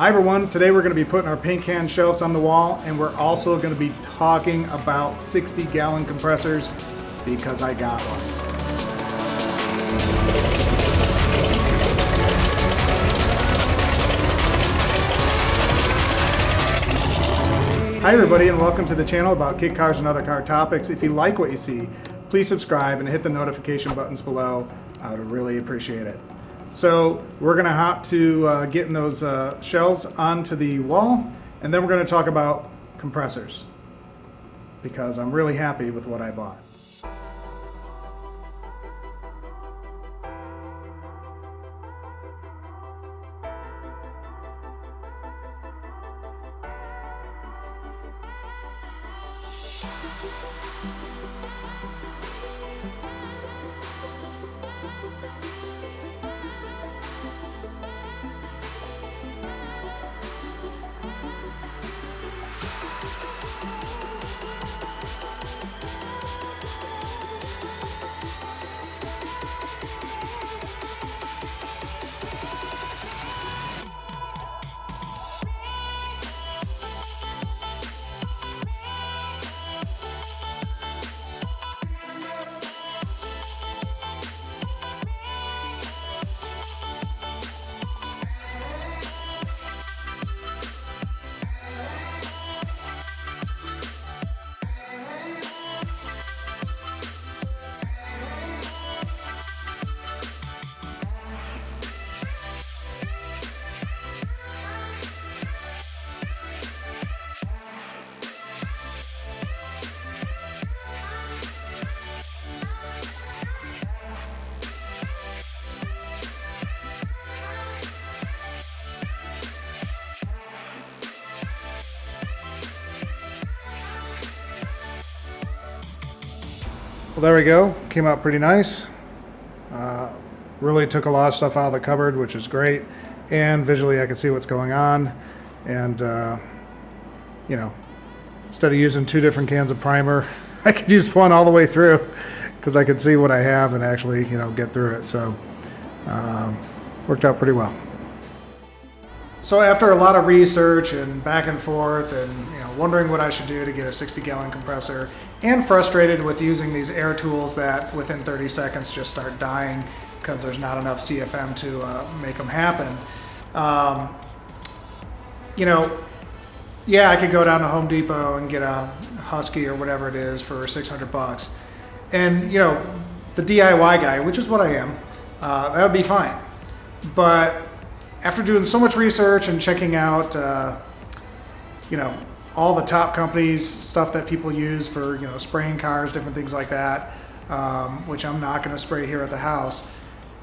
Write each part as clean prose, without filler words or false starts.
Hi everyone, today we're going to be putting our paint can shelves on the wall, and we're also going to be talking about 60-gallon compressors because I got one. Hi everybody, and welcome to the channel about kit cars and other car topics. If you like what you see, please subscribe and hit the notification buttons below. I would really appreciate it. So we're going to hop to getting those shelves onto the wall, and then we're going to talk about compressors because I'm really happy with what I bought. Well, there we go. Came out pretty nice. Really took a lot of stuff out of the cupboard, which is great. And visually I can see what's going on. And, you know, instead of using two different cans of primer, I could use one all the way through because I could see what I have and actually, you know, get through it. So, worked out pretty well. So after a lot of research and back and forth and, you know, wondering what I should do to get a 60-gallon compressor, and frustrated with using these air tools that within 30 seconds just start dying because there's not enough CFM to make them happen. You know, yeah, I could go down to Home Depot and get a Husky or whatever it is for 600 bucks. And, you know, the DIY guy, which is what I am, that would be fine. But after doing so much research and checking out, you know, all the top companies, stuff that people use for, you know, spraying cars, different things like that, which I'm not going to spray here at the house.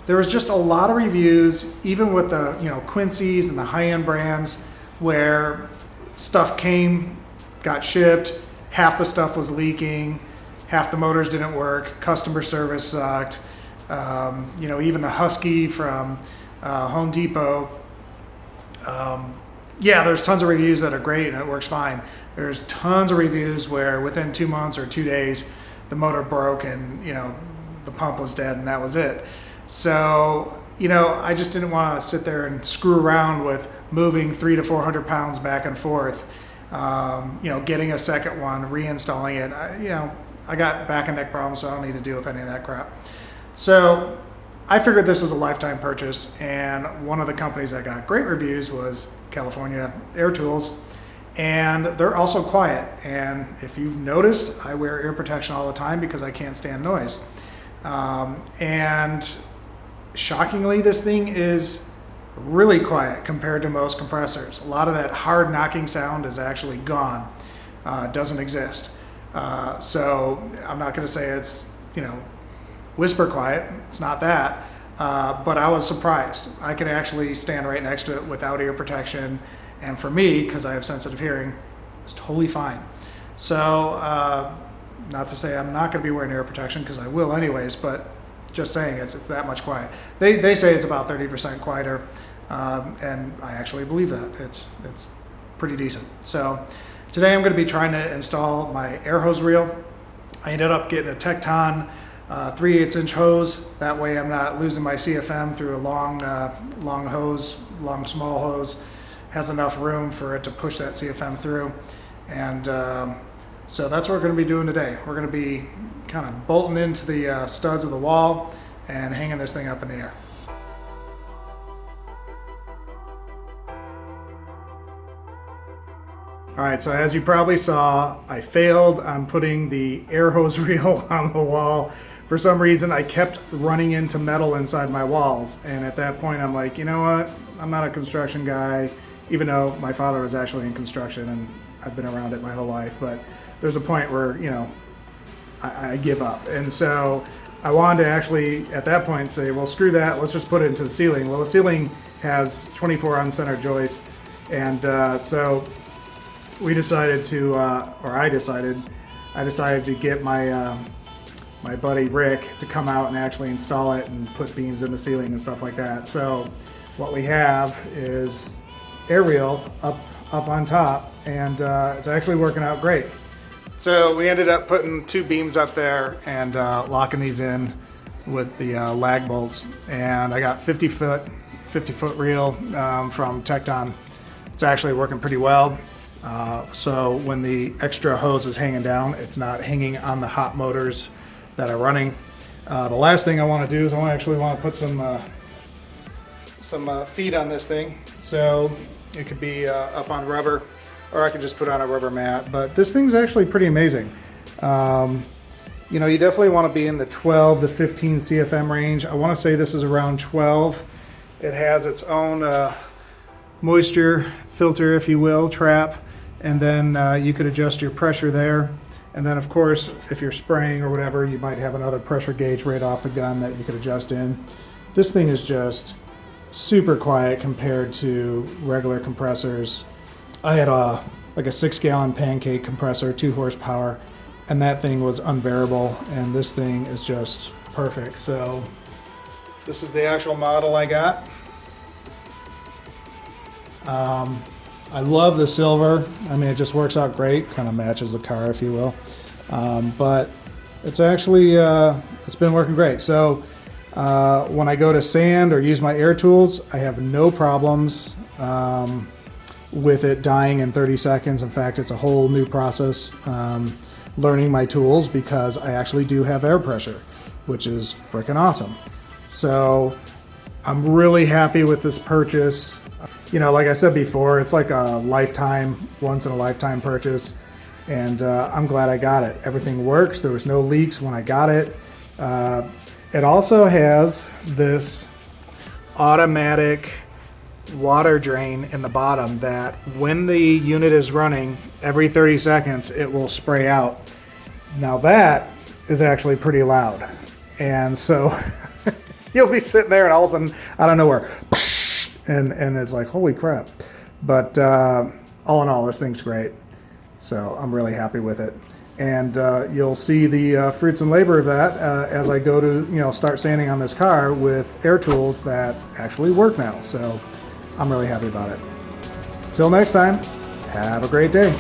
There was just a lot of reviews, even with the, you know, Quincy's and the high-end brands, where stuff came, got shipped, half the stuff was leaking, half the motors didn't work, customer service sucked. You know, even the Husky from Home Depot, yeah, there's tons of reviews that are great and it works fine. There's tons of reviews where within 2 months or 2 days, the motor broke and, you know, the pump was dead and that was it. So, you know, I just didn't want to sit there and screw around with moving 300 to 400 pounds back and forth. You know, getting a second one, reinstalling it. You know, I got back and neck problems, so I don't need to deal with any of that crap. So I figured this was a lifetime purchase, and one of the companies that got great reviews was California Air Tools, and they're also quiet. And if you've noticed, I wear ear protection all the time because I can't stand noise. And shockingly, this thing is really quiet compared to most compressors. A lot of that hard knocking sound is actually gone, doesn't exist. So I'm not going to say it's, you know, whisper quiet. It's not that. But I was surprised. I could actually stand right next to it without ear protection. And for me, because I have sensitive hearing, it's totally fine. So, not to say I'm not going to be wearing ear protection, because I will anyways, but just saying it's that much quiet. They say it's about 30% quieter, and I actually believe that. It's pretty decent. So today I'm going to be trying to install my air hose reel. I ended up getting a Tecton 3/8 inch hose. That way I'm not losing my CFM through a long hose, long small hose. has enough room for it to push that CFM through. And so that's what we're going to be doing today. We're going to be kind of bolting into the studs of the wall and hanging this thing up in the air. All right, so as you probably saw, I failed on putting the air hose reel on the wall. For some reason, I kept running into metal inside my walls. And at that point, I'm like, you know what? I'm not a construction guy, even though my father was actually in construction and I've been around it my whole life. But there's a point where, you know, I give up. And so I wanted to actually, at that point, say, well, screw that. Let's just put it into the ceiling. Well, the ceiling has 24 uncenter joists. And so we decided to, I decided to get my my buddy Rick to come out and actually install it and put beams in the ceiling and stuff like that. So what we have is air reel up on top, and it's actually working out great. So we ended up putting 2 beams up there and locking these in with the lag bolts. And I got 50 foot reel from Tecton. It's actually working pretty well. So when the extra hose is hanging down, it's not hanging on the hot motors that are running. The last thing I want to do is I actually want to put some feet on this thing. So it could be up on rubber, or I could just put on a rubber mat. But this thing's actually pretty amazing. You know, you definitely want to be in the 12 to 15 CFM range. I want to say this is around 12. It has its own moisture filter, if you will, trap. And then you could adjust your pressure there. And then of course, if you're spraying or whatever, you might have another pressure gauge right off the gun that you could adjust in. This thing is just super quiet compared to regular compressors. I had like a 6-gallon pancake compressor, 2 horsepower, and that thing was unbearable. And this thing is just perfect. So this is the actual model I got. I love the silver. I mean, it just works out great. Kind of matches the car, if you will. But it's actually, it's been working great. So when I go to sand or use my air tools, I have no problems with it dying in 30 seconds. In fact, it's a whole new process learning my tools, because I actually do have air pressure, which is freaking awesome. So I'm really happy with this purchase. You know, like I said before, it's like a once in a lifetime purchase, and I'm glad I got it. Everything works. There was no leaks when I got it. It also has this automatic water drain in the bottom that when the unit is running, every 30 seconds it will spray out. Now that is actually pretty loud, and so you'll be sitting there and all of a sudden, out of nowhere, and it's like, holy crap. But all in all, this thing's great. So I'm really happy with it. And you'll see the fruits and labor of that as I go to, you know, start sanding on this car with air tools that actually work now. So I'm really happy about it. Till next time, have a great day.